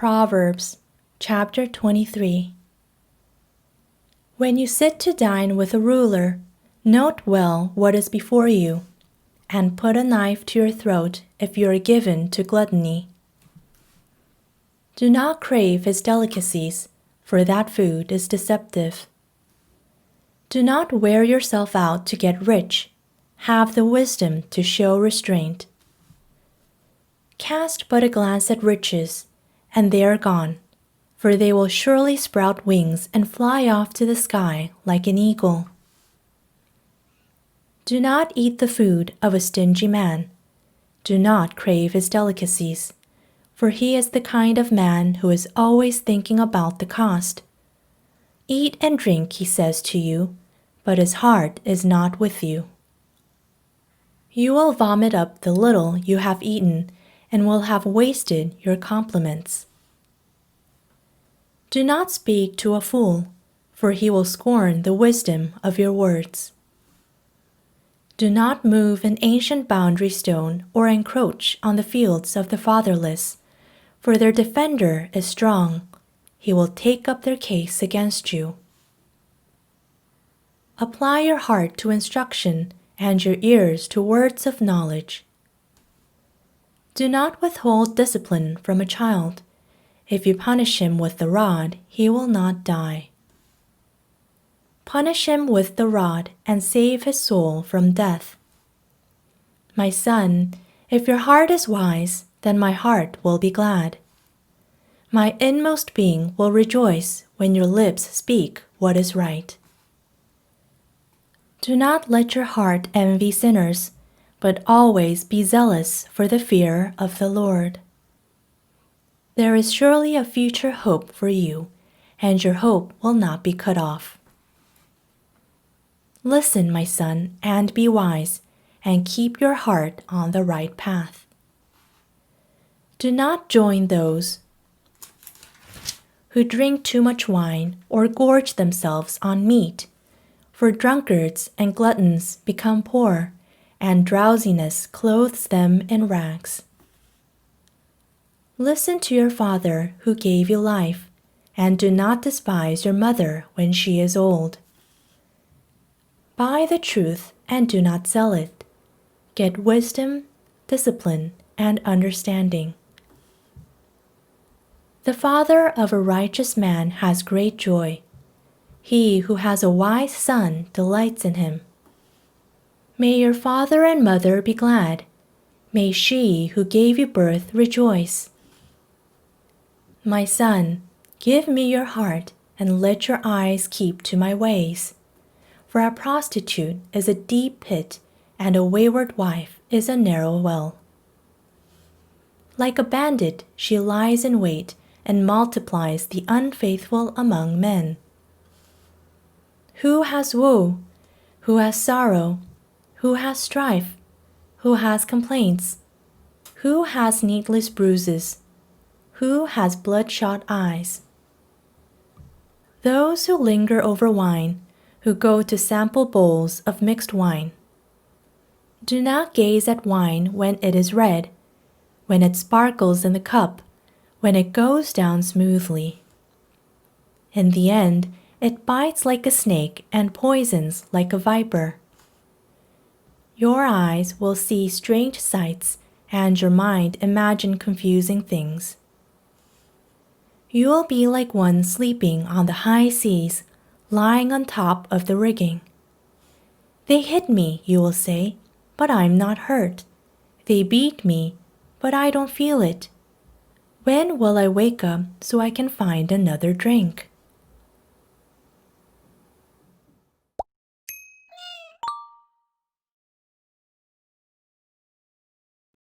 Proverbs chapter 23. When you sit to dine with a ruler, note well what is before you, and put a knife to your throat if you are given to gluttony. Do not crave his delicacies, for that food is deceptive. Do not wear yourself out to get rich. Have the wisdom to show restraint. Cast but a glance at riches, and they are gone, for they will surely sprout wings and fly off to the sky like an eagle. Do not eat the food of a stingy man. Do not crave his delicacies, for he is the kind of man who is always thinking about the cost. Eat and drink, he says to you, but his heart is not with you. You will vomit up the little you have eaten, and will have wasted your compliments. Do not speak to a fool, for he will scorn the wisdom of your words. Do not move an ancient boundary stone or encroach on the fields of the fatherless, for their defender is strong. He will take up their case against you. Apply your heart to instruction and your ears to words of knowledge. Do not withhold discipline from a child. If you punish him with the rod, he will not die. Punish him with the rod and save his soul from death. My son, if your heart is wise, then my heart will be glad. My inmost being will rejoice when your lips speak what is right. Do not let your heart envy sinners, but always be zealous for the fear of the Lord. There is surely a future hope for you, and your hope will not be cut off. Listen, my son, and be wise, and keep your heart on the right path. Do not join those who drink too much wine or gorge themselves on meat, for drunkards and gluttons become poor, and drowsiness clothes them in rags. Listen to your father who gave you life, and do not despise your mother when she is old. Buy the truth and do not sell it. Get wisdom, discipline, and understanding. The father of a righteous man has great joy. He who has a wise son delights in him. May your father and mother be glad. May she who gave you birth rejoice. My son, give me your heart, and let your eyes keep to my ways. For a prostitute is a deep pit, and a wayward wife is a narrow well. Like a bandit, she lies in wait and multiplies the unfaithful among men. Who has woe? Who has sorrow? Who has strife? Who has complaints? Who has needless bruises? Who has bloodshot eyes? Those who linger over wine, who go to sample bowls of mixed wine. Do not gaze at wine when it is red, when it sparkles in the cup, when it goes down smoothly. In the end, it bites like a snake and poisons like a viper. Your eyes will see strange sights, and your mind imagine confusing things. You will be like one sleeping on the high seas, lying on top of the rigging. They hit me, you will say, but I'm not hurt. They beat me, but I don't feel it. When will I wake up so I can find another drink?